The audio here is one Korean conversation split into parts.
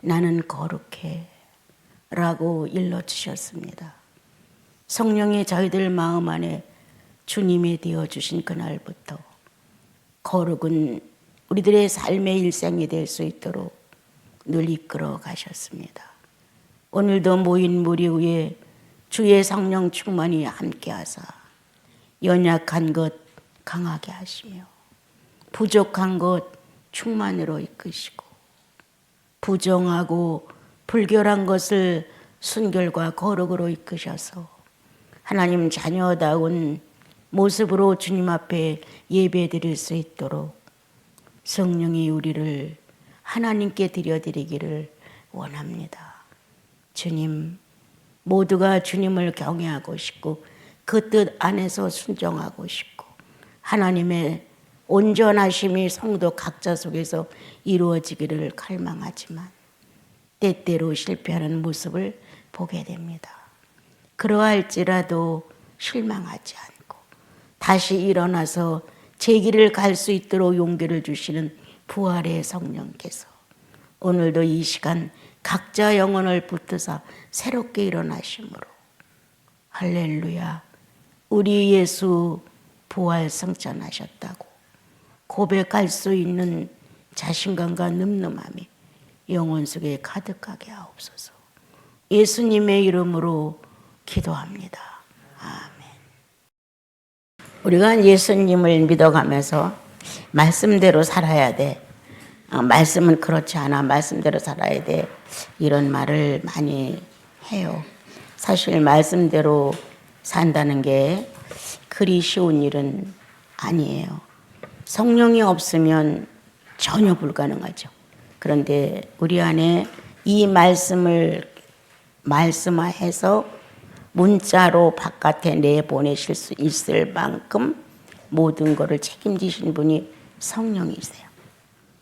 나는 거룩해 라고 일러주셨습니다. 성령이 저희들 마음 안에 주님이 되어주신 그날부터 거룩은 우리들의 삶의 일상이 될 수 있도록 늘 이끌어 가셨습니다. 오늘도 모인 무리 위에 주의 성령 충만히 함께하사 연약한 것 강하게 하시며 부족한 것 충만으로 이끄시고 부정하고 불결한 것을 순결과 거룩으로 이끄셔서 하나님 자녀다운 모습으로 주님 앞에 예배드릴 수 있도록 성령이 우리를 하나님께 드려드리기를 원합니다. 주님, 모두가 주님을 경외하고 싶고 그 뜻 안에서 순종하고 싶고 하나님의 온전하심이 성도 각자 속에서 이루어지기를 갈망하지만 때때로 실패하는 모습을 보게 됩니다. 그러할지라도 실망하지 않고 다시 일어나서 제 길을 갈 수 있도록 용기를 주시는 부활의 성령께서 오늘도 이 시간 각자 영혼을 붙드사 새롭게 일어나심으로 할렐루야, 우리 예수 부활 승천하셨다고 고백할 수 있는 자신감과 늠름함이 영혼 속에 가득하게 하옵소서. 예수님의 이름으로 기도합니다. 아멘. 우리가 예수님을 믿어가면서 말씀대로 살아야 돼. 말씀은 그렇지 않아. 말씀대로 살아야 돼. 이런 말을 많이 해요. 사실 말씀대로 산다는 게 그리 쉬운 일은 아니에요. 성령이 없으면 전혀 불가능하죠. 그런데 우리 안에 이 말씀을 말씀화해서 문자로 바깥에 내보내실 수 있을 만큼 모든 것을 책임지신 분이 성령이세요.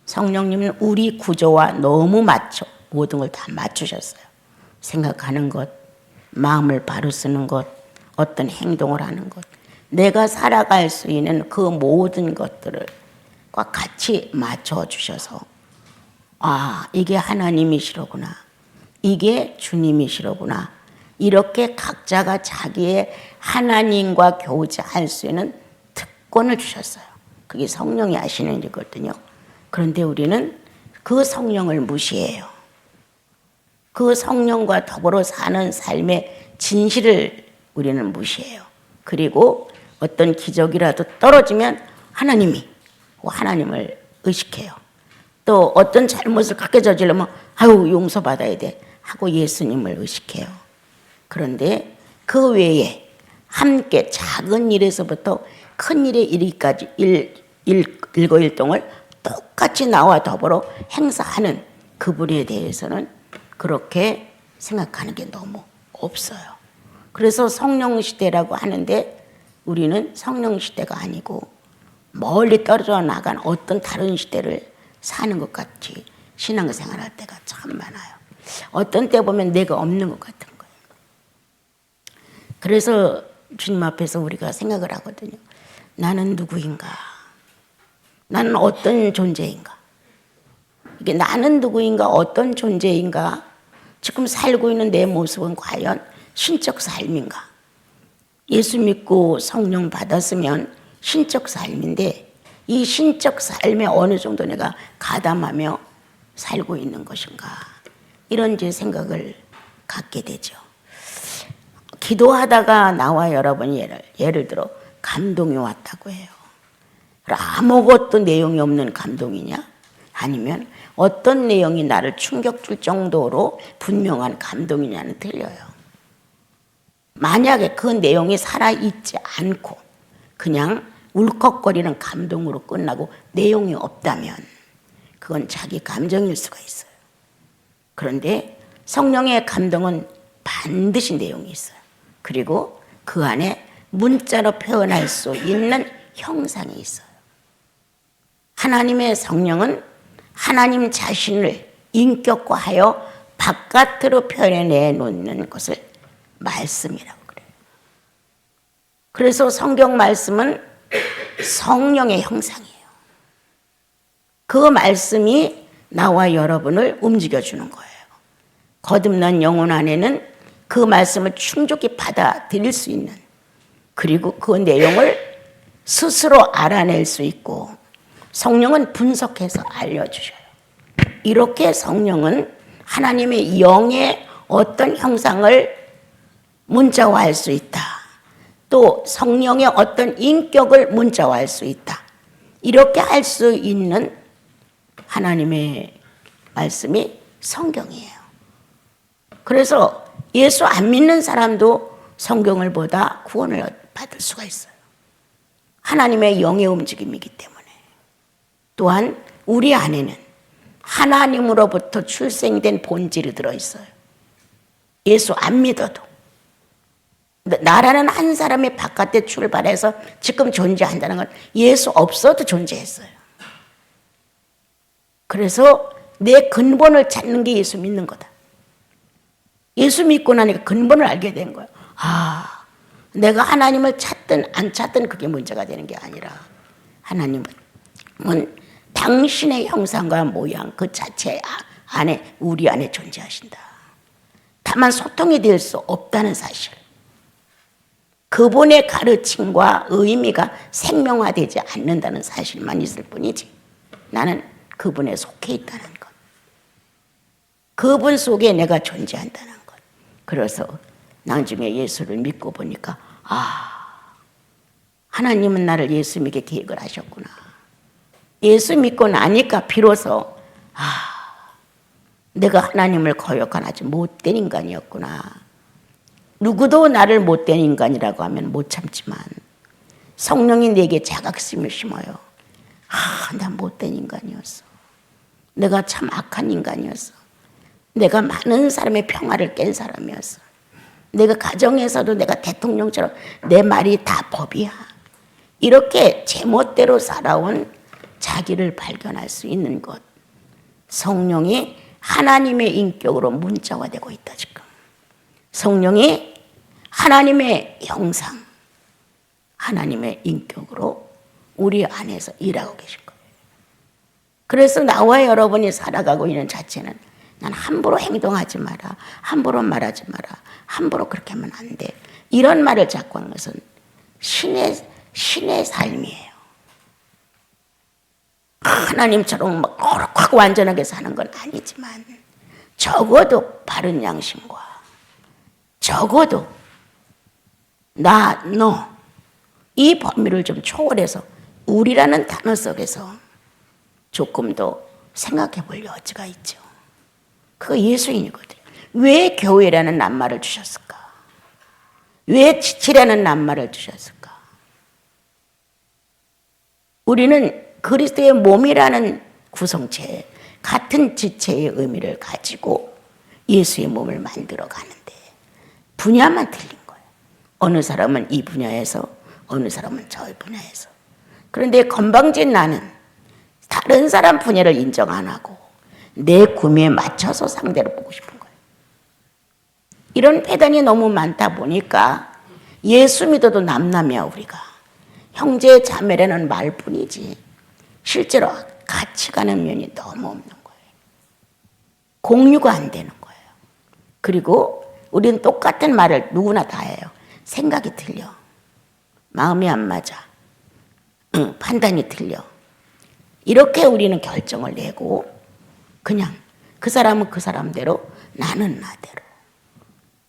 성령님은 우리 구조와 너무 맞춰 모든 걸 다 맞추셨어요. 생각하는 것, 마음을 바로 쓰는 것, 어떤 행동을 하는 것, 내가 살아갈 수 있는 그 모든 것들을 같이 맞춰주셔서 아, 이게 하나님이시로구나, 이게 주님이시로구나, 이렇게 각자가 자기의 하나님과 교제할 수 있는 특권을 주셨어요. 그게 성령이 하시는 일이거든요. 그런데 우리는 그 성령을 무시해요. 그 성령과 더불어 사는 삶의 진실을 우리는 무시해요. 그리고 어떤 기적이라도 떨어지면 하나님을 의식해요. 또 어떤 잘못을 크게 저지르면 아유 용서받아야 돼 하고 예수님을 의식해요. 그런데 그 외에 함께 작은 일에서부터 큰 일에 이르기까지 일거일동을 똑같이 나와 더불어 행사하는 그분에 대해서는 그렇게 생각하는 게 너무 없어요. 그래서 성령 시대라고 하는데 우리는 성령 시대가 아니고 멀리 떨어져 나간 어떤 다른 시대를 사는 것 같이 신앙생활할 때가 참 많아요. 어떤 때 보면 내가 없는 것 같은 거예요. 그래서 주님 앞에서 우리가 생각을 하거든요. 나는 누구인가? 나는 어떤 존재인가? 이게 나는 누구인가? 어떤 존재인가? 지금 살고 있는 내 모습은 과연 신적 삶인가? 예수 믿고 성령 받았으면 신적 삶인데 이 신적 삶에 어느 정도 내가 가담하며 살고 있는 것인가? 이런 이제 생각을 갖게 되죠. 기도하다가 나와 여러분이 예를 들어 감동이 왔다고 해요. 아무것도 내용이 없는 감동이냐? 아니면 어떤 내용이 나를 충격 줄 정도로 분명한 감동이냐는 틀려요. 만약에 그 내용이 살아있지 않고 그냥 울컥거리는 감동으로 끝나고 내용이 없다면 그건 자기 감정일 수가 있어요. 그런데 성령의 감동은 반드시 내용이 있어요. 그리고 그 안에 문자로 표현할 수 있는 형상이 있어요. 하나님의 성령은 하나님 자신을 인격화하여 바깥으로 표현해 놓는 것을 말씀이라고 그래요. 그래서 성경 말씀은 성령의 형상이에요. 그 말씀이 나와 여러분을 움직여주는 거예요. 거듭난 영혼 안에는 그 말씀을 충족히 받아들일 수 있는, 그리고 그 내용을 스스로 알아낼 수 있고 성령은 분석해서 알려주셔요. 이렇게 성령은 하나님의 영의 어떤 형상을 문자화할 수 있다. 또 성령의 어떤 인격을 문자화할 수 있다. 이렇게 할 수 있는 하나님의 말씀이 성경이에요. 그래서 예수 안 믿는 사람도 성경을 보다 구원을 받을 수가 있어요. 하나님의 영의 움직임이기 때문에. 또한 우리 안에는 하나님으로부터 출생된 본질이 들어있어요. 예수 안 믿어도. 나라는 한 사람이 바깥에 출발해서 지금 존재한다는 건 예수 없어도 존재했어요. 그래서 내 근본을 찾는 게 예수 믿는 거다. 예수 믿고 나니까 근본을 알게 된 거예요. 내가 하나님을 찾든 안 찾든 그게 문제가 되는 게 아니라 하나님은 당신의 형상과 모양 그 자체 안에 우리 안에 존재하신다. 다만 소통이 될 수 없다는 사실. 그분의 가르침과 의미가 생명화되지 않는다는 사실만 있을 뿐이지 나는 그분에 속해 있다는 것. 그분 속에 내가 존재한다는 것. 그래서 나중에 예수를 믿고 보니까 하나님은 나를 예수 믿게 계획을 하셨구나. 예수 믿고 나니까 비로소 내가 하나님을 거역한 아주 못된 인간이었구나. 누구도 나를 못된 인간이라고 하면 못 참지만 성령이 내게 자각심을 심어요. 나 못된 인간이었어. 내가 참 악한 인간이었어. 내가 많은 사람의 평화를 깬 사람이었어. 내가 가정에서도 내가 대통령처럼 내 말이 다 법이야. 이렇게 제멋대로 살아온 자기를 발견할 수 있는 것. 성령이 하나님의 인격으로 문자화되고 있다 지금. 성령이 하나님의 형상, 하나님의 인격으로 우리 안에서 일하고 계신 거예요. 그래서 나와 여러분이 살아가고 있는 자체는 난 함부로 행동하지 마라, 함부로 말하지 마라, 함부로 그렇게 하면 안 돼. 이런 말을 자꾸 하는 것은 신의 삶이에요. 하나님처럼 막 거룩하고 완전하게 사는 건 아니지만 적어도 바른 양심과 적어도 나, 너 이 범위를 좀 초월해서 우리라는 단어 속에서 조금 더 생각해 볼 여지가 있죠. 그거 예수인이거든요. 왜 교회라는 낱말을 주셨을까? 왜 지체라는 낱말을 주셨을까? 우리는 그리스도의 몸이라는 구성체, 같은 지체의 의미를 가지고 예수의 몸을 만들어 가는데 분야만 틀린 거예요. 어느 사람은 이 분야에서, 어느 사람은 저 분야에서. 그런데 건방진 나는 다른 사람 분야를 인정 안 하고 내 구미에 맞춰서 상대를 보고 싶은 거예요. 이런 패단이 너무 많다 보니까 예수 믿어도 남남이야 우리가. 형제 자매라는 말뿐이지 실제로 같이 가는 면이 너무 없는 거예요. 공유가 안 되는 거예요. 그리고 우리는 똑같은 말을 누구나 다 해요. 생각이 틀려. 마음이 안 맞아. 판단이 틀려. 이렇게 우리는 결정을 내고 그냥 그 사람은 그 사람대로 나는 나대로.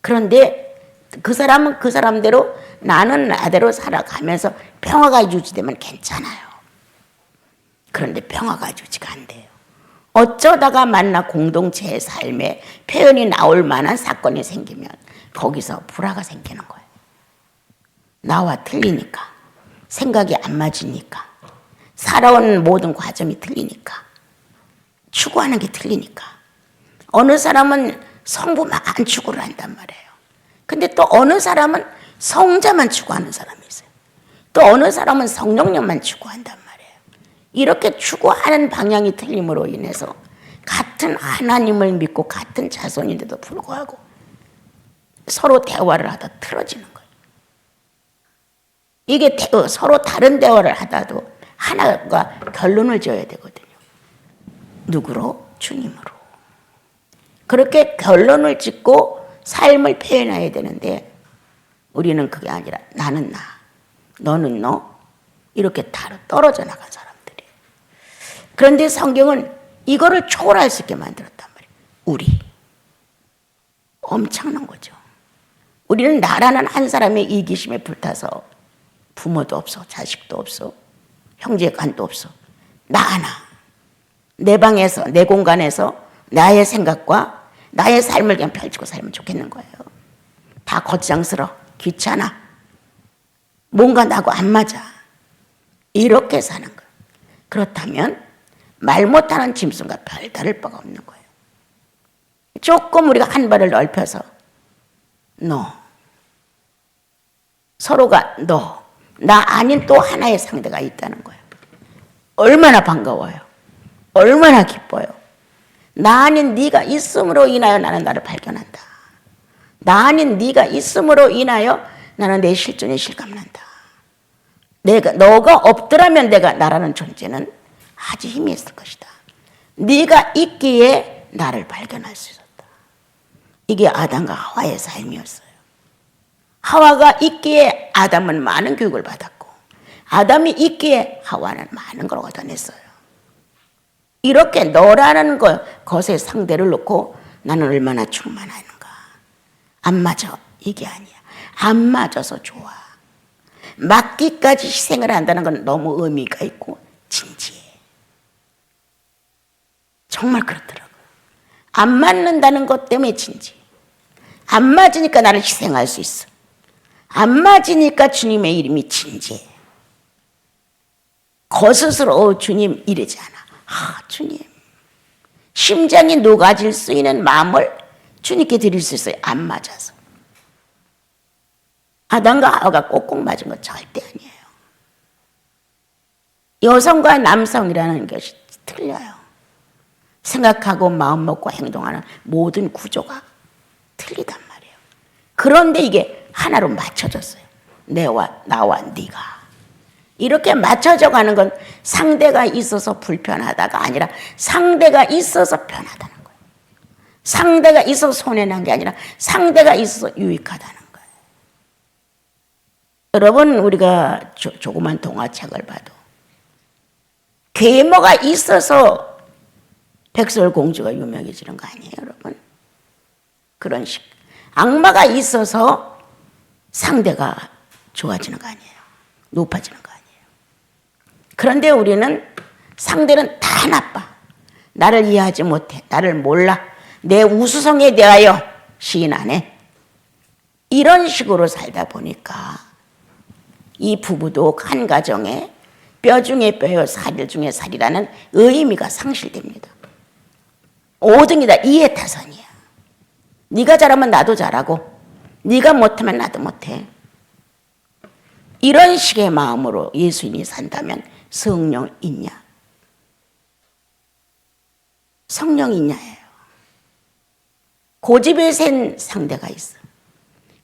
그런데 그 사람은 그 사람대로 나는 나대로 살아가면서 평화가 유지되면 괜찮아요. 그런데 평화가 유지가 안 돼요. 어쩌다가 만나 공동체의 삶에 표현이 나올 만한 사건이 생기면 거기서 불화가 생기는 거예요. 나와 틀리니까, 생각이 안 맞으니까, 살아온 모든 과정이 틀리니까, 추구하는 게 틀리니까. 어느 사람은 성부만 추구를 한단 말이에요. 근데 또 어느 사람은 성자만 추구하는 사람이 있어요. 또 어느 사람은 성령님만 추구한단 말이에요. 이렇게 추구하는 방향이 틀림으로 인해서 같은 하나님을 믿고 같은 자손인데도 불구하고 서로 대화를 하다 틀어지는 거예요. 이게 서로 다른 대화를 하다도 하나가 결론을 지어야 되거든요. 누구로? 주님으로. 그렇게 결론을 짓고 삶을 표현해야 되는데 우리는 그게 아니라 나는 나, 너는 너, 이렇게 다로 떨어져 나간 사람들이. 그런데 성경은 이거를 초월할 수 있게 만들었단 말이에요. 우리. 엄청난 거죠. 우리는 나라는 한 사람의 이기심에 불타서 부모도 없어, 자식도 없어, 형제간도 없어. 나 하나. 내 방에서, 내 공간에서 나의 생각과 나의 삶을 그냥 펼치고 살면 좋겠는 거예요. 다 겉장스러, 귀찮아. 뭔가 나하고 안 맞아. 이렇게 사는 거예요. 그렇다면 말 못하는 짐승과 별 다를 바가 없는 거예요. 조금 우리가 한 발을 넓혀서 너, 서로가 너, 나 아닌 또 하나의 상대가 있다는 거예요. 얼마나 반가워요. 얼마나 기뻐요. 나 아닌 네가 있음으로 인하여 나는 나를 발견한다. 나 아닌 네가 있음으로 인하여 나는 내 실존이 실감난다. 너가 없더라면 내가 나라는 존재는 아주 힘이 있을 것이다. 네가 있기에 나를 발견할 수 있었다. 이게 아담과 하와의 삶이었어요. 하와가 있기에 아담은 많은 교육을 받았고 아담이 있기에 하와는 많은 걸 얻어냈어요. 이렇게 너라는 것의 상대를 놓고 나는 얼마나 충만하는가. 안 맞아. 이게 아니야. 안 맞아서 좋아. 맞기까지 희생을 한다는 건 너무 의미가 있고 진지해. 정말 그렇더라고요. 안 맞는다는 것 때문에 진지해. 안 맞으니까 나를 희생할 수 있어. 안 맞으니까 주님의 이름이 진지해. 거스스러 주님 이러지 않아. 주님. 심장이 녹아질 수 있는 마음을 주님께 드릴 수 있어요. 안 맞아서. 아담과 하와가 꼭꼭 맞은 건 절대 아니에요. 여성과 남성이라는 것이 틀려요. 생각하고 마음 먹고 행동하는 모든 구조가 틀리단 말이에요. 그런데 이게 하나로 맞춰졌어요. 나와 네가. 이렇게 맞춰져 가는 건 상대가 있어서 불편하다가 아니라 상대가 있어서 편하다는 거예요. 상대가 있어서 손해난 게 아니라 상대가 있어서 유익하다는 거예요. 여러분, 우리가 조그만 동화책을 봐도 괴모가 있어서 백설공주가 유명해지는 거 아니에요, 여러분? 그런 식. 악마가 있어서 상대가 좋아지는 거 아니에요. 높아지는 거 아니에요. 그런데 우리는 상대는 다 나빠. 나를 이해하지 못해. 나를 몰라. 내 우수성에 대하여 시인 안 해. 이런 식으로 살다 보니까 이 부부도 한 가정에 뼈 중에 뼈요 살일 중에 살이라는 의미가 상실됩니다. 모든 게 다 이해타산이야. 네가 잘하면 나도 잘하고 네가 못하면 나도 못해. 이런 식의 마음으로 예수님이 산다면 성령 있냐? 성령 있냐예요. 고집에 센 상대가 있어.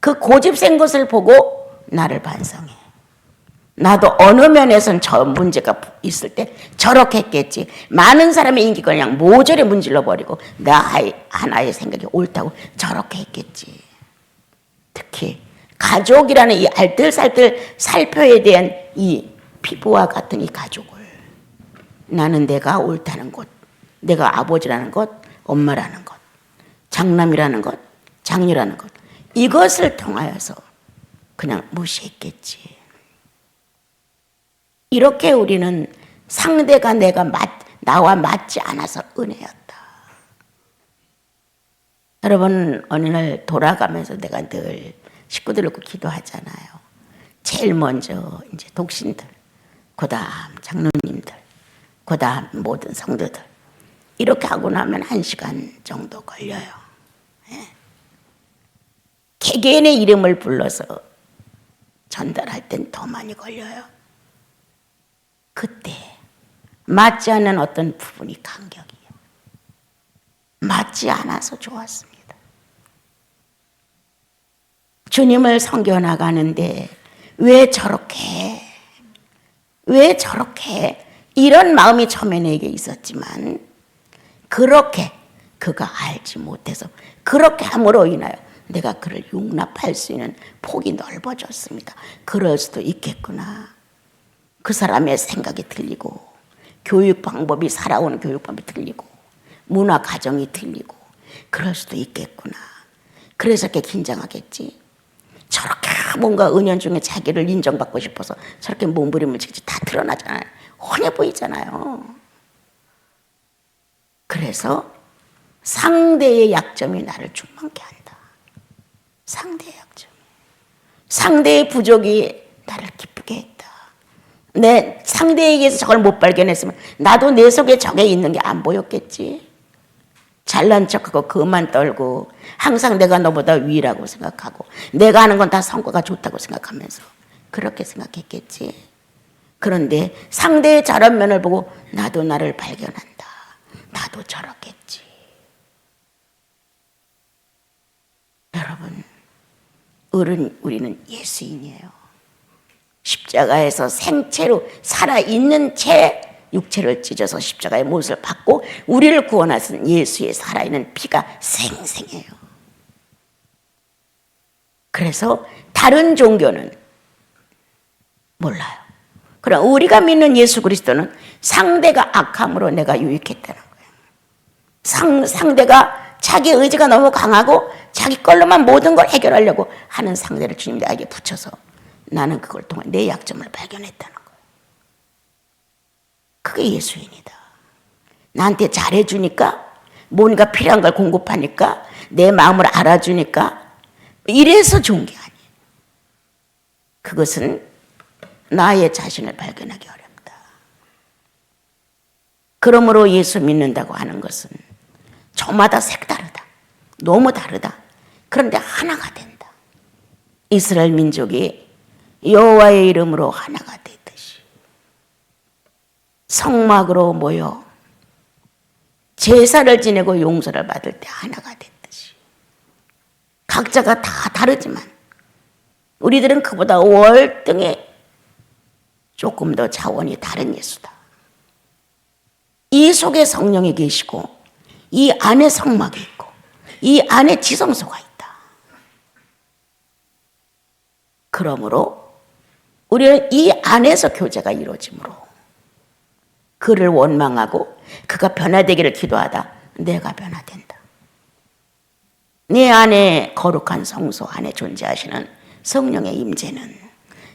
그 고집 센 것을 보고 나를 반성해. 나도 어느 면에선 저 문제가 있을 때 저렇게 했겠지. 많은 사람의 인기가 그냥 모조리 문질러 버리고 나 하나의 생각이 옳다고 저렇게 했겠지. 특히 가족이라는 이 알뜰살뜰 살펴에 대한 이 피부와 같은 이 가족을 나는 내가 옳다는 것, 내가 아버지라는 것, 엄마라는 것, 장남이라는 것, 장녀라는 것, 이것을 통하여서 그냥 무시했겠지. 이렇게 우리는 상대가 나와 맞지 않아서 은혜였다. 여러분, 어느 날 돌아가면서 내가 늘 식구들 놓고 기도하잖아요. 제일 먼저 이제 독신들, 그 다음 장로님들, 그 다음 모든 성도들. 이렇게 하고 나면 1시간 정도 걸려요. 개개인의 이름을 불러서 전달할 땐 더 많이 걸려요. 그때 맞지 않는 어떤 부분이 간격이에요. 맞지 않아서 좋았습니다. 주님을 섬겨나가는데 왜 저렇게 이런 마음이 처음에 내게 있었지만 그렇게 그가 알지 못해서 그렇게 함으로 인하여 내가 그를 용납할 수 있는 폭이 넓어졌습니다. 그럴 수도 있겠구나. 그 사람의 생각이 틀리고 교육 방법이 살아오는 교육 방법이 틀리고 문화 가정이 틀리고 그럴 수도 있겠구나. 그래서 이렇게 긴장하겠지. 저렇게 뭔가 은연중에 자기를 인정받고 싶어서 저렇게 몸부림을 치지 다 드러나잖아요. 훤해 보이잖아요. 그래서 상대의 약점이 나를 충만케 한다. 상대의 약점. 상대의 부족이 나를 기쁘게 했다. 내 상대에게서 저걸 못 발견했으면 나도 내 속에 저게 있는 게 안 보였겠지. 잘난 척하고 그만 떨고 항상 내가 너보다 위라고 생각하고 내가 하는 건 다 성과가 좋다고 생각하면서 그렇게 생각했겠지. 그런데 상대의 저런 면을 보고 나도 나를 발견한다. 나도 저렇겠지. 여러분, 우리는 예수인이에요. 십자가에서 생체로 살아있는 채 육체를 찢어서 십자가의 못을 받고 우리를 구원하신 예수의 살아있는 피가 생생해요. 그래서 다른 종교는 몰라요. 그럼 우리가 믿는 예수 그리스도는 상대가 악함으로 내가 유익했다는 거예요. 상대가 자기 의지가 너무 강하고 자기 걸로만 모든 걸 해결하려고 하는 상대를 주님 나에게 붙여서 나는 그걸 통해 내 약점을 발견했다는 거예요. 그게 예수인이다. 나한테 잘해주니까 뭔가 필요한 걸 공급하니까 내 마음을 알아주니까 이래서 좋은 게 아니에요. 그것은 나의 자신을 발견하기 어렵다. 그러므로 예수 믿는다고 하는 것은 저마다 색다르다. 너무 다르다. 그런데 하나가 된다. 이스라엘 민족이 여호와의 이름으로 하나가 되듯이 성막으로 모여 제사를 지내고 용서를 받을 때 하나가 됐듯이 각자가 다 다르지만 우리들은 그보다 월등히 조금 더 차원이 다른 예수다. 이 속에 성령이 계시고 이 안에 성막이 있고 이 안에 지성소가 있다. 그러므로 우리는 이 안에서 교제가 이루어지므로 그를 원망하고 그가 변화되기를 기도하다 내가 변화된다. 내 안에 거룩한 성소 안에 존재하시는 성령의 임재는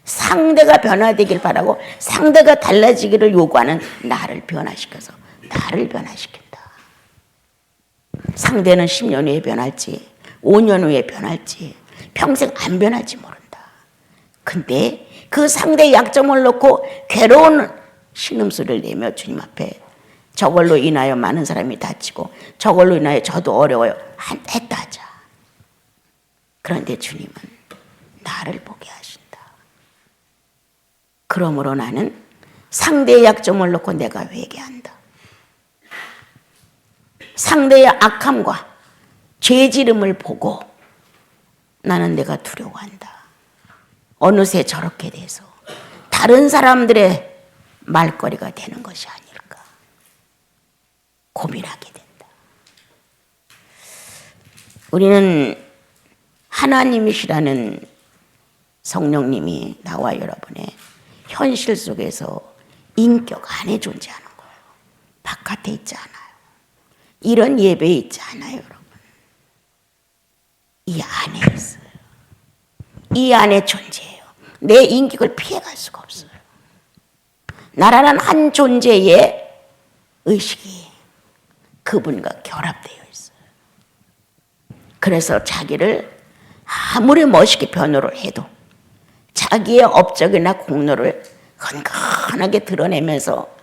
상대가 변화되길 바라고 상대가 달라지기를 요구하는 나를 변화시켜서 나를 변화시킨다. 상대는 10년 후에 변할지 5년 후에 변할지 평생 안 변할지 모른다. 근데 그 상대의 약점을 놓고 괴로운 신음소리를 내며 주님 앞에 저걸로 인하여 많은 사람이 다치고 저걸로 인하여 저도 어려워요 했다 하자. 그런데 주님은 나를 보게 하신다. 그러므로 나는 상대의 약점을 놓고 내가 회개한다. 상대의 악함과 죄지름을 보고 나는 내가 두려워한다. 어느새 저렇게 돼서 다른 사람들의 말거리가 되는 것이 아닐까 고민하게 된다. 우리는 하나님이시라는 성령님이 나와 여러분의 현실 속에서 인격 안에 존재하는 거예요. 바깥에 있지 않아요. 이런 예배에 있지 않아요, 여러분. 이 안에 있어요. 이 안에 존재해요. 내 인격을 피해갈 수가 없어요. 나라는 한 존재의 의식이 그분과 결합되어 있어요. 그래서 자기를 아무리 멋있게 변호를 해도 자기의 업적이나 공로를 헌건하게 드러내면서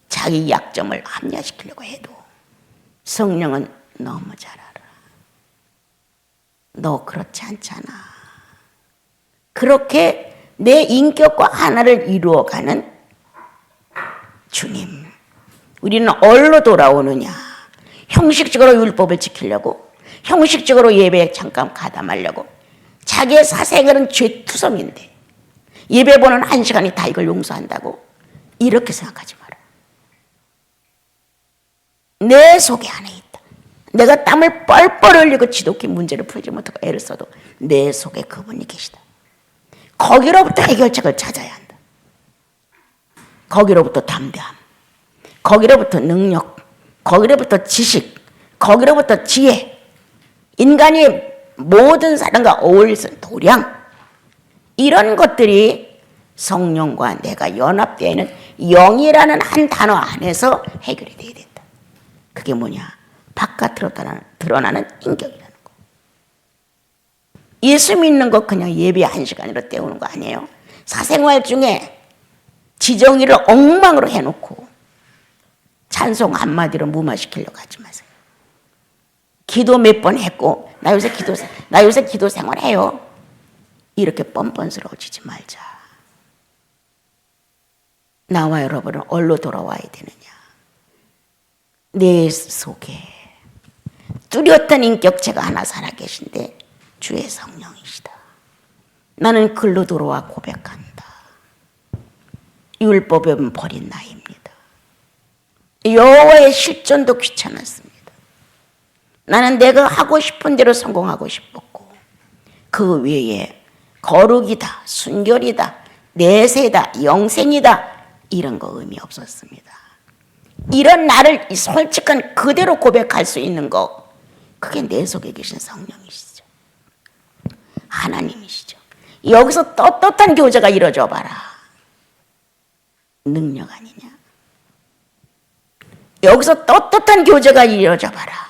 자기 약점을 합리화시키려고 해도 성령은 너무 잘 알아. 너 그렇지 않잖아. 그렇게 내 인격과 하나를 이루어가는 주님. 우리는 어디로 돌아오느냐? 형식적으로 율법을 지키려고, 형식적으로 예배에 잠깐 가담하려고. 자기의 사생활은 죄투성인데 예배 보는 1시간이 다 이걸 용서한다고? 이렇게 생각하지 마라. 내 속에 안에 있다. 내가 땀을 뻘뻘 흘리고 지독히 문제를 풀지 못하고 애를 써도 내 속에 그분이 계시다. 거기로부터 해결책을 찾아야 한다. 거기로부터 담대함, 거기로부터 능력, 거기로부터 지식, 거기로부터 지혜, 인간이 모든 사람과 어울릴 수 있는 도량, 이런 것들이 성령과 내가 연합되어 있는 영이라는 한 단어 안에서 해결이 돼야 된다. 그게 뭐냐? 바깥으로 드러나는 인격이라는 거. 예수 믿는 거 그냥 예배 1시간으로 때우는 거 아니에요. 사생활 중에 지정의를 엉망으로 해놓고 찬송 한마디로 무마시키려고 하지 마세요. 기도 몇 번 했고 나 요새 기도 생활해요. 이렇게 뻔뻔스러워지지 말자. 나와 여러분은 어디로 돌아와야 되느냐? 내 속에 뚜렷한 인격체가 하나 살아계신데 주의 성령이시다. 나는 글로 돌아와 고백한다. 율법은 버린 나입니다. 여호와의 실존도 귀찮았습니다. 나는 내가 하고 싶은 대로 성공하고 싶었고 그 외에 거룩이다, 순결이다, 내세다, 영생이다 이런 거 의미 없었습니다. 이런 나를 솔직한 그대로 고백할 수 있는 거, 그게 내 속에 계신 성령이시죠. 하나님이시죠. 여기서 떳떳한 교제가 이루어져 봐라. 능력 아니냐? 여기서 떳떳한 교제가 이루어져 봐라.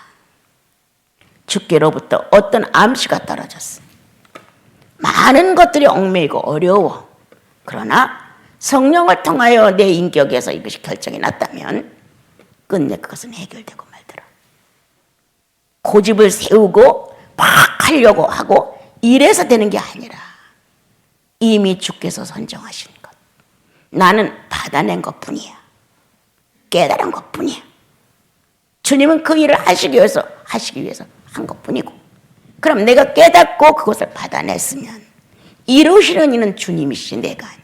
주께로부터 어떤 암시가 떨어졌어. 많은 것들이 얽매이고 어려워. 그러나 성령을 통하여 내 인격에서 이것이 결정이 났다면 끝내 그것은 해결되고 말더라. 고집을 세우고 막 하려고 하고 이래서 되는 게 아니라 이미 주께서 선정하신 것, 나는 받아낸 것뿐이야. 깨달은 것뿐이야. 주님은 그 일을 하시기 위해서 한 것뿐이고, 그럼 내가 깨닫고 그것을 받아냈으면 이루시는 이는 주님이시지 내가 아니야.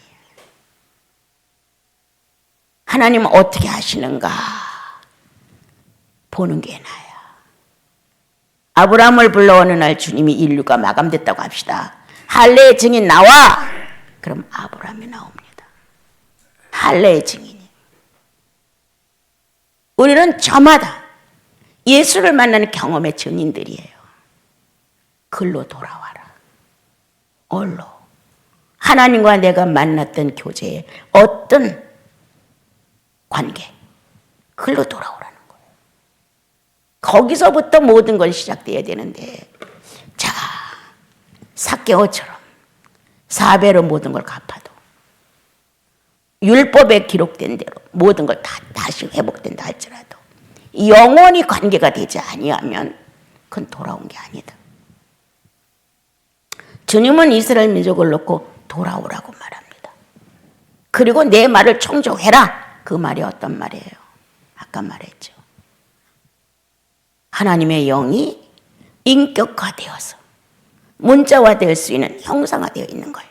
하나님은 어떻게 하시는가 보는 게 나야. 아브라함을 불러 어느 날 주님이 인류가 마감됐다고 합시다. 할례의 증인 나와! 그럼 아브라함이 나옵니다. 할례의 증인이. 우리는 저마다 예수를 만나는 경험의 증인들이에요. 글로 돌아와라. 얼로. 하나님과 내가 만났던 교제의 어떤 관계, 글로 돌아오라는 거예요. 거기서부터 모든 건 시작돼야 되는데, 자, 삭개오처럼 4배로 모든 걸 갚아도 율법에 기록된 대로 모든 걸 다시 회복된다 할지라도 영원히 관계가 되지 아니하면 그건 돌아온 게 아니다. 주님은 이스라엘 민족을 놓고 돌아오라고 말합니다. 그리고 내 말을 청종해라. 그 말이 어떤 말이에요? 아까 말했죠. 하나님의 영이 인격화되어서 문자화될 수 있는, 형상화되어 있는 거예요.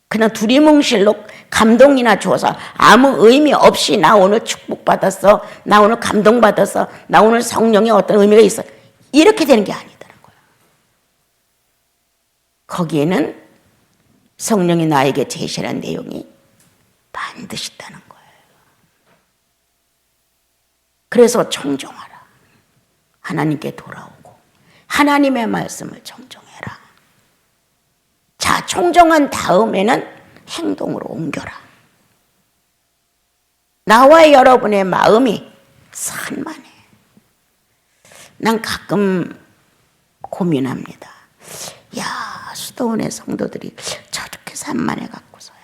그냥 두리뭉실로 감동이나 줘서 아무 의미 없이 나 오늘 축복받았어, 나 오늘 감동받았어, 나 오늘 성령의 어떤 의미가 있어, 이렇게 되는 게 아니다는 거예요. 거기에는 성령이 나에게 제시하는 내용이 반드시 있다는 거예요. 그래서 청종하라. 하나님께 돌아오고 하나님의 말씀을 청종해라. 자, 청종한 다음에는 행동으로 옮겨라. 나와 여러분의 마음이 산만해. 난 가끔 고민합니다. 야, 수도원의 성도들이 저렇게 산만해 갖고서야.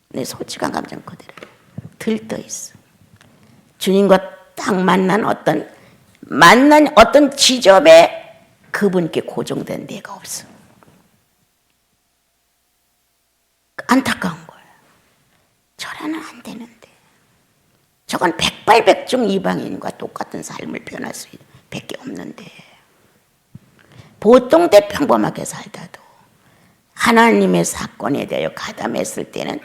내 솔직한 감정 그대로 들떠 있어. 주님과 딱 만난 어떤 지점에 그분께 고정된 데가 없어. 안타까운 거예요. 저래는 안 되는데. 저건 백발백중 이방인과 똑같은 삶을 변할 수 있는 밖에 없는데. 보통 때 평범하게 살다도 하나님의 사건에 대하여 가담했을 때는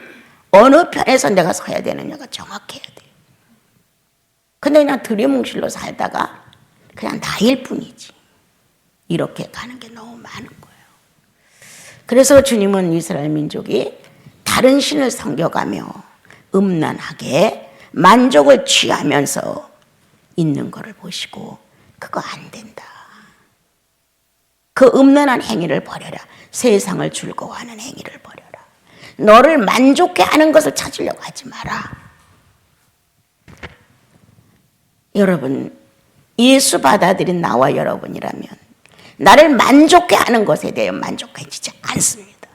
어느 편에서 내가 서야 되느냐가 정확해야 돼요. 근데 그냥 두리뭉실로 살다가 그냥 나일 뿐이지. 이렇게 가는 게 너무 많은 거예요. 그래서 주님은 이스라엘 민족이 다른 신을 섬겨가며 음란하게 만족을 취하면서 있는 것을 보시고 그거 안 된다. 그 음란한 행위를 버려라. 세상을 즐거워하는 행위를 버려라. 너를 만족해 하는 것을 찾으려고 하지 마라. 여러분, 예수 받아들인 나와 여러분이라면 나를 만족해 하는 것에 대해 만족해지지 않습니다.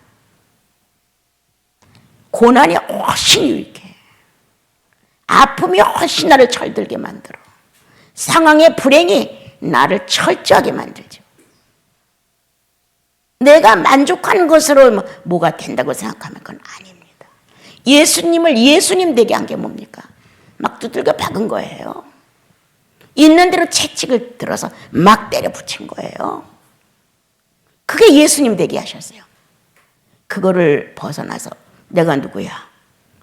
고난이 훨씬 유익해. 아픔이 훨씬 나를 철들게 만들어. 상황의 불행이 나를 철저하게 만들죠. 내가 만족하는 것으로 뭐가 된다고 생각하면 그건 아닙니다. 예수님을 예수님 되게 한 게 뭡니까? 막 두들겨 박은 거예요. 있는 대로 채찍을 들어서 막 때려 붙인 거예요. 그게 예수님 되게 하셨어요. 그거를 벗어나서 내가 누구야?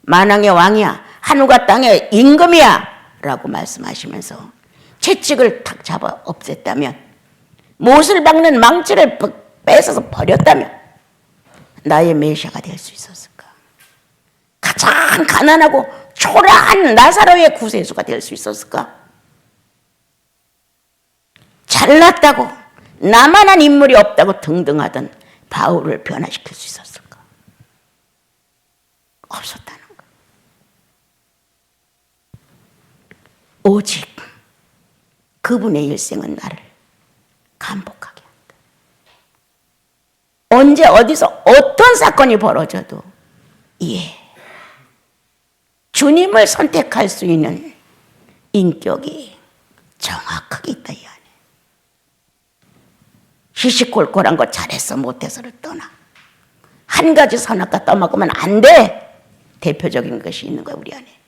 만왕의 왕이야. 하늘과 땅의 임금이야. 라고 말씀하시면서 채찍을 탁 잡아 없앴다면, 못을 박는 망치를 뺏어서 버렸다면 나의 메시아가 될 수 있었을까? 가장 가난하고 초라한 나사로의 구세주가 될 수 있었을까? 잘났다고 나만한 인물이 없다고 등등하던 바울을 변화시킬 수 있었을까? 없었다는 거. 오직 그분의 일생은 나를 감복하게 한다. 언제 어디서 어떤 사건이 벌어져도 주님을 선택할 수 있는 인격이 정확하게 있다 이 안에. 시시콜콜한 거 잘했어 못해서를 떠나 한 가지 선악과 떠먹으면 안 돼. 대표적인 것이 있는 거야 우리 안에.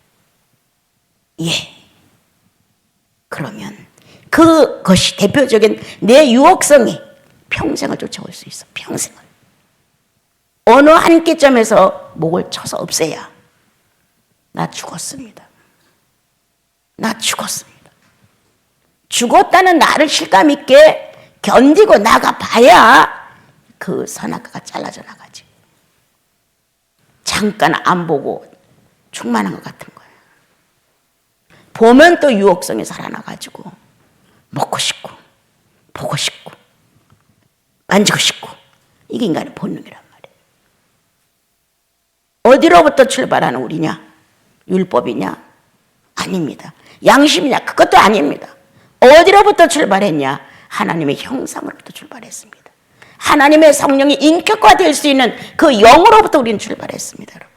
그러면 그것이 대표적인 내 유혹성이 평생을 쫓아올 수 있어. 평생을. 어느 한 끼점에서 목을 쳐서 없애야 나 죽었습니다. 나 죽었습니다. 죽었다는 나를 실감 있게 견디고 나가봐야 그 선악과가 잘라져 나가지. 잠깐 안 보고 충만한 것 같은 거예요. 보면 또 유혹성이 살아나가지고 먹고 싶고 보고 싶고 만지고 싶고 이게 인간의 본능이란 말이에요. 어디로부터 출발하는 우리냐? 율법이냐? 아닙니다. 양심이냐? 그것도 아닙니다. 어디로부터 출발했냐? 하나님의 형상으로부터 출발했습니다. 하나님의 성령이 인격화될 수 있는 그 영으로부터 우리는 출발했습니다. 여러분.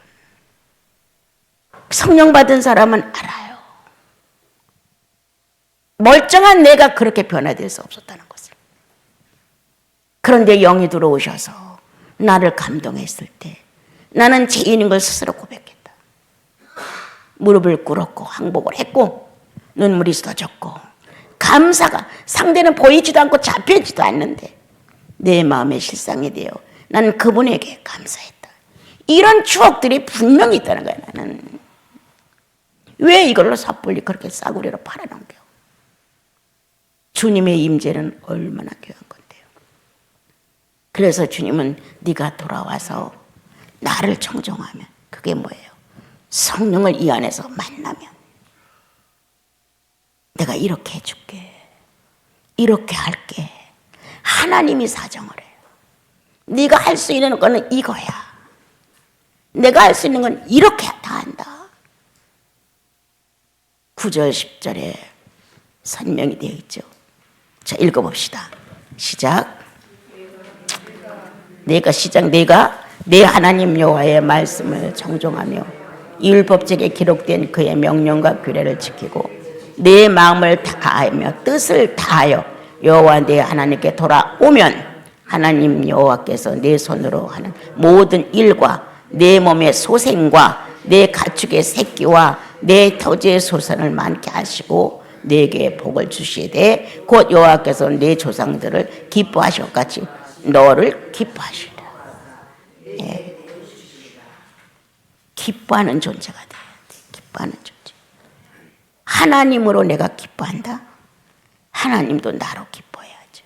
성령 받은 사람은 알아요. 멀쩡한 내가 그렇게 변화될 수 없었다는 것을. 그런데 영이 들어오셔서 나를 감동했을 때 나는 죄인인 걸 스스로 고백했다. 무릎을 꿇었고 항복을 했고 눈물이 쏟아졌고 감사가 상대는 보이지도 않고 잡히지도 않는데 내 마음의 실상이 되어 나는 그분에게 감사했다. 이런 추억들이 분명히 있다는 거야. 나는 왜 이걸로 섣불리 그렇게 싸구려로 팔아넘겨? 주님의 임재는 얼마나 귀한 건데요. 그래서 주님은 네가 돌아와서 나를 청정하면 그게 뭐예요? 성령을 이 안에서 만나면 내가 이렇게 해줄게. 이렇게 할게. 하나님이 사정을 해요. 네가 할 수 있는 거는 이거야. 내가 할 수 있는 건 이렇게 다 한다. 9절 10절에 설명이 되어 있죠. 자, 읽어봅시다. 시작. 내가 내 하나님 여호와의 말씀을 정종하며 율법책에 기록된 그의 명령과 규례를 지키고 내 마음을 다하며 뜻을 다하여 여호와 내 하나님께 돌아오면 하나님 여호와께서 내 손으로 하는 모든 일과 내 몸의 소생과 내 가축의 새끼와 내 토지의 소산을 많게 하시고 내게 복을 주시되 곧 여호와께서 내 조상들을 기뻐하셨같이 너를 기뻐하시리라. 기뻐하는 존재가 돼야 돼. 기뻐하는 존재. 하나님으로 내가 기뻐한다. 하나님도 나로 기뻐해야죠.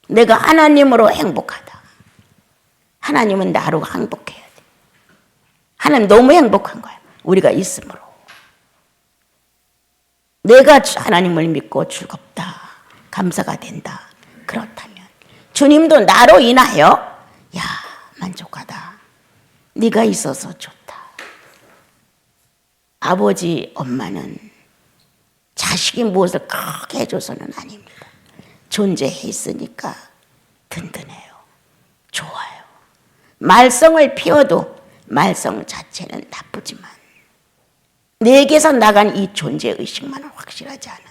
내가 하나님으로 행복하다. 하나님은 나로 행복해야 돼. 하나님 너무 행복한 거야. 우리가 있음으로. 내가 하나님을 믿고 즐겁다. 감사가 된다. 그렇다면 주님도 나로 인하여 야 만족하다. 네가 있어서 좋다. 아버지 엄마는 자식이 무엇을 크게 해줘서는 아닙니다. 존재해 있으니까 든든해요. 좋아요. 말썽을 피워도 말썽 자체는 나쁘지만 내게서 나간 이 존재의식만은 확실하지 않아요.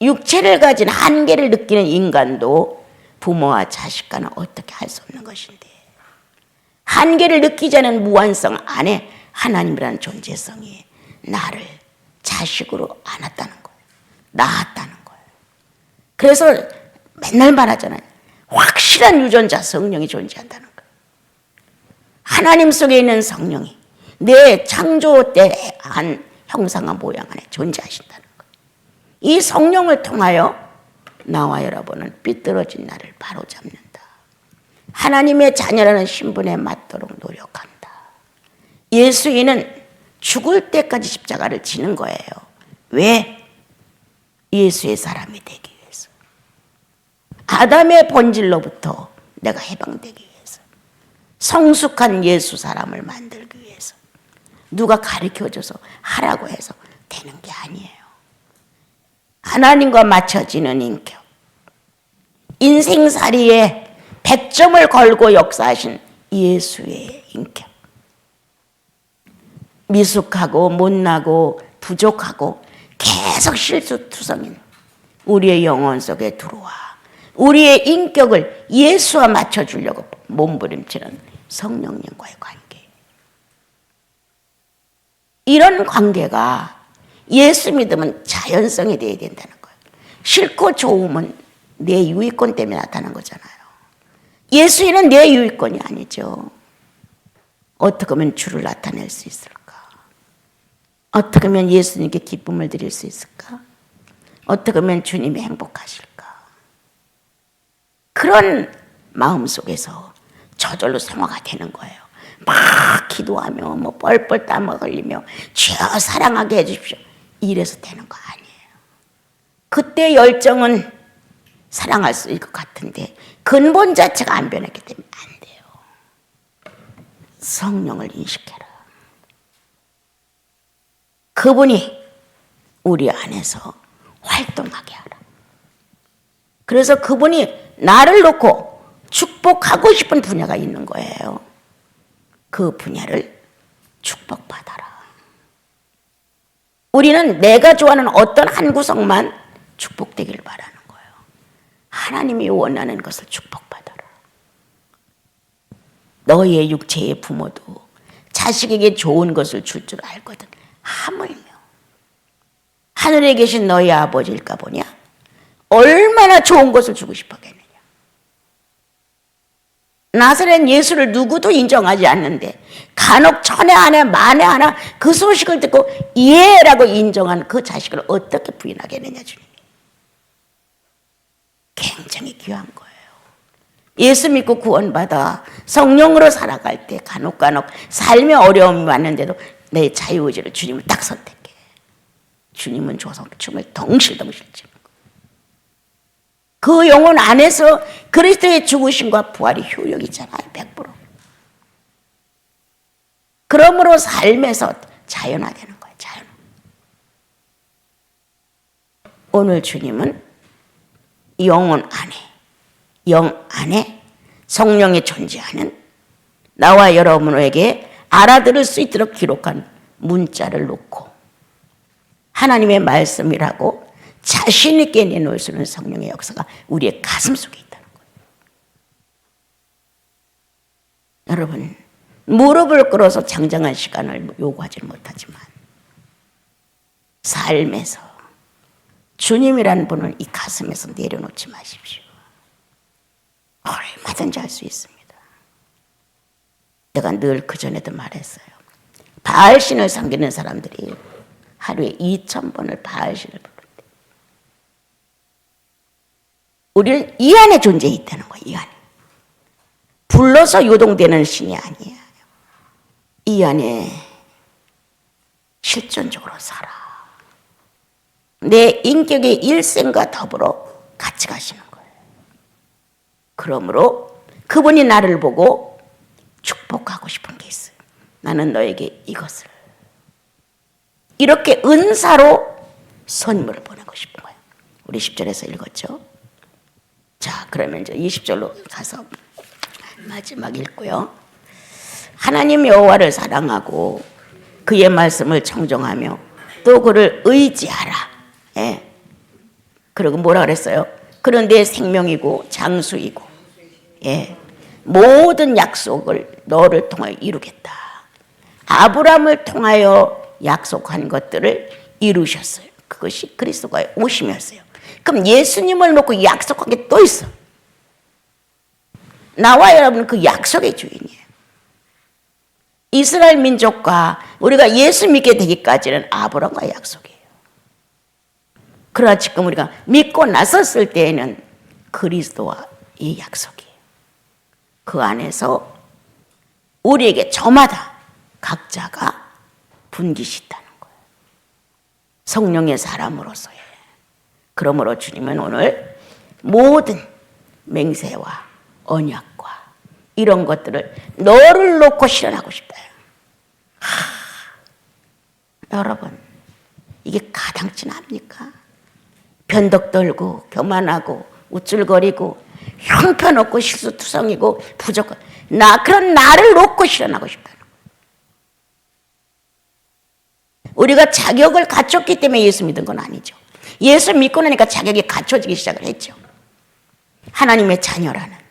육체를 가진 한계를 느끼는 인간도 부모와 자식과는 어떻게 할 수 없는 것인데 한계를 느끼지 않은 무한성 안에 하나님이라는 존재성이 나를 자식으로 안았다는 거예요. 낳았다는 거예요. 그래서 맨날 말하잖아요. 확실한 유전자 성령이 존재한다는 거예요. 하나님 속에 있는 성령이 내 창조 때 한 형상과 모양 안에 존재하신다는 거예요. 이 성령을 통하여 나와 여러분은 삐뚤어진 나를 바로잡는다. 하나님의 자녀라는 신분에 맞도록 노력한다. 예수인은 죽을 때까지 십자가를 지는 거예요. 왜? 예수의 사람이 되기 위해서. 아담의 본질로부터 내가 해방되기 위해서. 성숙한 예수 사람을 만들기 위해서. 누가 가르쳐줘서 하라고 해서 되는 게 아니에요. 하나님과 맞춰지는 인격. 인생살이에 100점을 걸고 역사하신 예수의 인격. 미숙하고 못나고 부족하고 계속 실수투성인 우리의 영혼 속에 들어와 우리의 인격을 예수와 맞춰주려고 몸부림치는 성령님과의 관계. 이런 관계가 예수 믿으면 자연성이 되어야 된다는 거예요. 싫고 좋음은 내 유익권 때문에 나타난 거잖아요. 예수인은 내 유익권이 아니죠. 어떻게 하면 주를 나타낼 수 있을까? 어떻게 하면 예수님께 기쁨을 드릴 수 있을까? 어떻게 하면 주님이 행복하실까? 그런 마음 속에서 저절로 성화가 되는 거예요. 막 기도하며 뭐 뻘뻘 땀을 흘리며 주여 사랑하게 해주십시오. 이래서 되는 거 아니에요. 그때 열정은 사랑할 수 있을 것 같은데 근본 자체가 안 변했기 때문에 안 돼요. 성령을 인식해라. 그분이 우리 안에서 활동하게 하라. 그래서 그분이 나를 놓고 축복하고 싶은 분야가 있는 거예요. 그 분야를 축복받아라. 우리는 내가 좋아하는 어떤 한 구석만 축복되기를 바라는 거예요. 하나님이 원하는 것을 축복받아라. 너의 육체의 부모도 자식에게 좋은 것을 줄 줄 알거든. 하물며 하늘에 계신 너희 아버지일까 보냐? 얼마나 좋은 것을 주고 싶었겠느냐. 나사렛 예수를 누구도 인정하지 않는데 간혹 천에 하나 만에 하나 그 소식을 듣고 예라고 인정한 그 자식을 어떻게 부인하겠느냐. 주님이 굉장히 귀한 거예요. 예수 믿고 구원받아 성령으로 살아갈 때 간혹 삶의 어려움이 왔는데도 내 자유의지를 주님을 딱 선택해. 주님은 줘서 춤을 덩실덩실 치는 거예요. 그 영혼 안에서 그리스도의 죽으심과 부활이 효력이 있잖아요. 100%. 그러므로 삶에서 자연화되는 거예요. 자연화. 오늘 주님은 영혼 안에, 영 안에 성령이 존재하는 나와 여러분에게 알아들을 수 있도록 기록한 문자를 놓고 하나님의 말씀이라고 자신 있게 내놓을 수 있는 성령의 역사가 우리의 가슴 속에 있다는 거예요. 여러분, 무릎을 꿇어서 장장한 시간을 요구하지는 못하지만 삶에서 주님이라는 분을 이 가슴에서 내려놓지 마십시오. 얼마든지 할 수 있습니다. 내가 늘 그전에도 말했어요. 바알신을 섬기는 사람들이 하루에 2,000번을 바알신을 부른대. 우리는 이 안에 존재해 있다는 거예요. 이 안에. 불러서 요동되는 신이 아니에요. 이 안에 실존적으로 살아. 내 인격의 일생과 더불어 같이 가시는 거예요. 그러므로 그분이 나를 보고 축복하고 싶은 게 있어요. 나는 너에게 이것을 이렇게 은사로 선물을 보내고 싶은 거예요. 우리 10절에서 읽었죠. 자, 그러면 이제 20절로 가서 마지막 읽고요. 하나님 여호와를 사랑하고 그의 말씀을 청종하며 또 그를 의지하라. 예. 그리고 뭐라 그랬어요? 그는 내 생명이고 장수이고, 예. 모든 약속을 너를 통하여 이루겠다. 아브라함을 통하여 약속한 것들을 이루셨어요. 그것이 그리스도가 오심이었어요. 그럼 예수님을 놓고 약속한 게 또 있어. 나와 여러분은 그 약속의 주인이에요. 이스라엘 민족과 우리가 예수 믿게 되기까지는 아브라함과 약속이에요. 그러나 지금 우리가 믿고 나섰을 때에는 그리스도와 이 약속이에요. 그 안에서 우리에게 저마다 각자가 분깃이 있다는 거예요. 성령의 사람으로서의. 그러므로 주님은 오늘 모든 맹세와 언약과 이런 것들을 너를 놓고 실현하고 싶다. 여러분, 이게 가당치 않습니까? 변덕 떨고 교만하고 우쭐거리고 형편없고 실수투성이고 부족한 그런 나를 놓고 실현하고 싶다는 거예요. 우리가 자격을 갖췄기 때문에 예수 믿은 건 아니죠. 예수 믿고 나니까 자격이 갖춰지기 시작을 했죠. 하나님의 자녀라는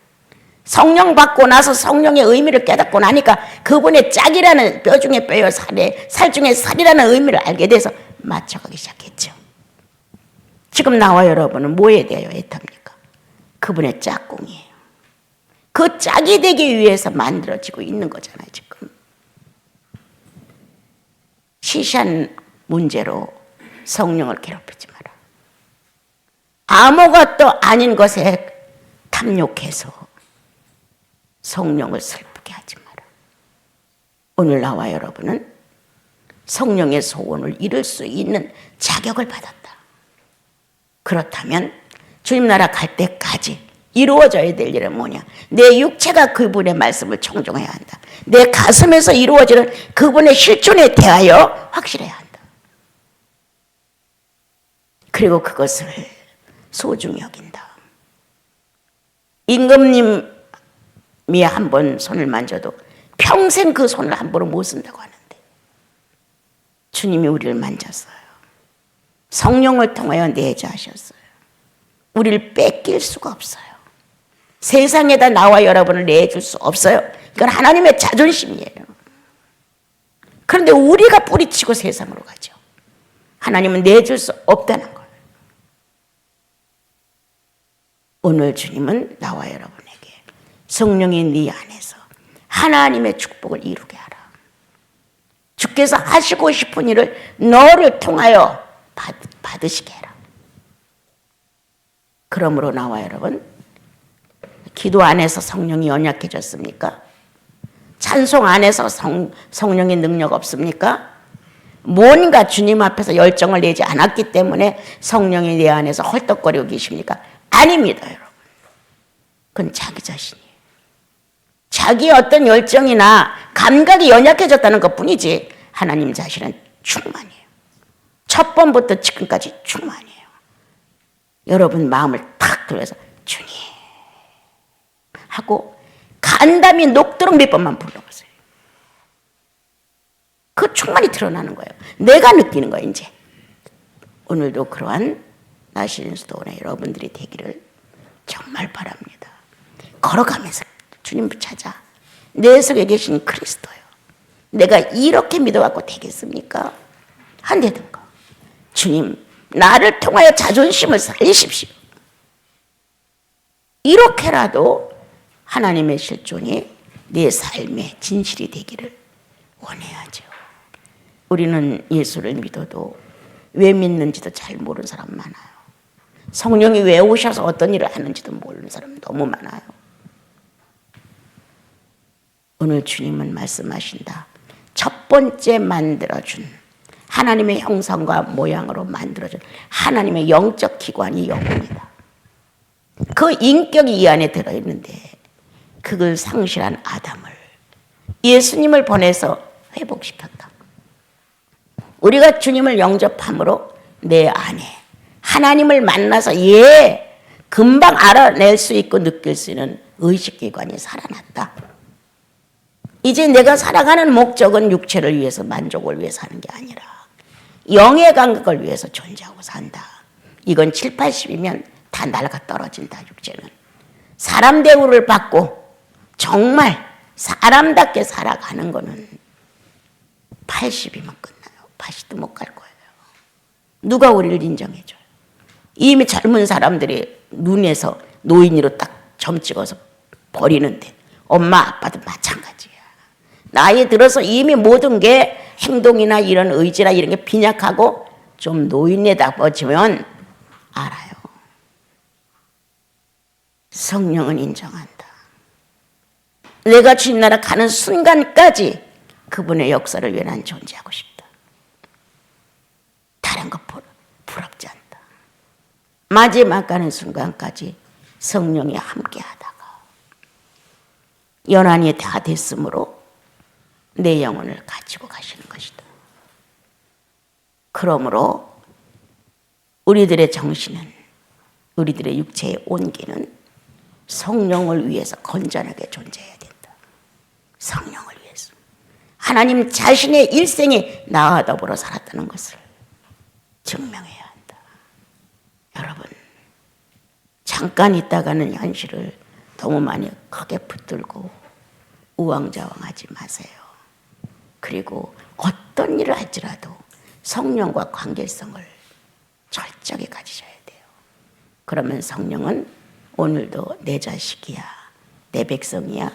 성령 받고 나서 성령의 의미를 깨닫고 나니까 그분의 짝이라는 뼈 중에 뼈요 살 중에 살이라는 의미를 알게 돼서 맞춰가기 시작했죠. 지금 나와 여러분은 뭐에 대하여 애탑니까? 그분의 짝꿍이에요. 그 짝이 되기 위해서 만들어지고 있는 거잖아요. 지금 시시한 문제로 성령을 괴롭히지 마라. 아무것도 아닌 것에 탐욕해서 성령을 슬프게 하지 마라. 오늘 나와 여러분은 성령의 소원을 이룰 수 있는 자격을 받았다. 그렇다면 주님 나라 갈 때까지 이루어져야 될 일은 뭐냐? 내 육체가 그분의 말씀을 청종해야 한다. 내 가슴에서 이루어지는 그분의 실존에 대하여 확실해야 한다. 그리고 그것을 소중히 여긴다. 임금님이 한 번 손을 만져도 평생 그 손을 함부로 못 쓴다고 하는데 주님이 우리를 만졌어요. 성령을 통하여 내자하셨어요. 우리를 뺏길 수가 없어요. 세상에다 나와 여러분을 내줄 수 없어요. 이건 하나님의 자존심이에요. 그런데 우리가 뿌리치고 세상으로 가죠. 하나님은 내줄 수 없다는 거예요. 오늘 주님은 나와 여러분에게 성령이 네 안에서 하나님의 축복을 이루게 하라. 주께서 하시고 싶은 일을 너를 통하여 받으시게 해라. 그러므로 나와 여러분, 기도 안에서 성령이 연약해졌습니까? 찬송 안에서 성령의 능력 없습니까? 뭔가 주님 앞에서 열정을 내지 않았기 때문에 성령이 내 안에서 헐떡거리고 계십니까? 아닙니다, 여러분. 그건 자기 자신이에요. 자기의 어떤 열정이나 감각이 연약해졌다는 것뿐이지 하나님 자신은 충만이에요. 첫 번부터 지금까지 충만이에요. 여러분 마음을 탁 들여서 주님 하고 간담이 녹도록 몇 번만 불러보세요. 그 충만히 드러나는 거예요. 내가 느끼는 거예요. 이제 오늘도 그러한 나시는 수도원의 여러분들이 되기를 정말 바랍니다. 걸어가면서 주님 찾아 내 속에 계신 그리스도요. 내가 이렇게 믿어갖고 되겠습니까? 안 되든가. 주님 나를 통하여 자존심을 살리십시오. 이렇게라도 하나님의 실존이 내 삶의 진실이 되기를 원해야죠. 우리는 예수를 믿어도 왜 믿는지도 잘 모르는 사람 많아요. 성령이 왜 오셔서 어떤 일을 하는지도 모르는 사람 너무 많아요. 오늘 주님은 말씀하신다. 첫 번째 만들어준 하나님의 형상과 모양으로 만들어준 하나님의 영적 기관이 영혼이다. 그 인격이 이 안에 들어있는데 그걸 상실한 아담을 예수님을 보내서 회복시켰다. 우리가 주님을 영접함으로 내 안에 하나님을 만나서 금방 알아낼 수 있고 느낄 수 있는 의식기관이 살아났다. 이제 내가 살아가는 목적은 육체를 위해서 만족을 위해서 하는 게 아니라 영의 감각을 위해서 존재하고 산다. 이건 7, 80이면 다 날아가 떨어진다. 육체는 사람 대우를 받고 정말 사람답게 살아가는 거는 80이면 끝나요. 80도 못 갈 거예요. 누가 우리를 인정해줘요? 이미 젊은 사람들이 눈에서 노인으로 딱 점 찍어서 버리는데 엄마 아빠도 마찬가지야. 나이 들어서 이미 모든 게 행동이나 이런 의지나 이런 게 빈약하고 좀 노인에다 뻗으면 알아요. 성령은 인정한다. 내가 주님 나라 가는 순간까지 그분의 역사를 위해 난 존재하고 싶다. 다른 거 부럽지 않다. 마지막 가는 순간까지 성령이 함께 하다가 연한이 다 됐으므로 내 영혼을 가지고 가시는 것이다. 그러므로 우리들의 정신은, 우리들의 육체의 온기는 성령을 위해서 건전하게 존재해야 된다. 성령을 위해서. 하나님 자신의 일생에 나와 더불어 살았다는 것을 증명해야 한다. 여러분, 잠깐 있다가는 현실을 너무 많이 크게 붙들고 우왕좌왕하지 마세요. 그리고 어떤 일을 할지라도 성령과 관계성을 철저히 가지셔야 돼요. 그러면 성령은 오늘도 내 자식이야, 내 백성이야,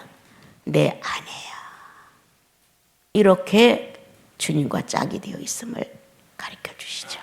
내 아내야. 이렇게 주님과 짝이 되어 있음을 가르쳐 주시죠.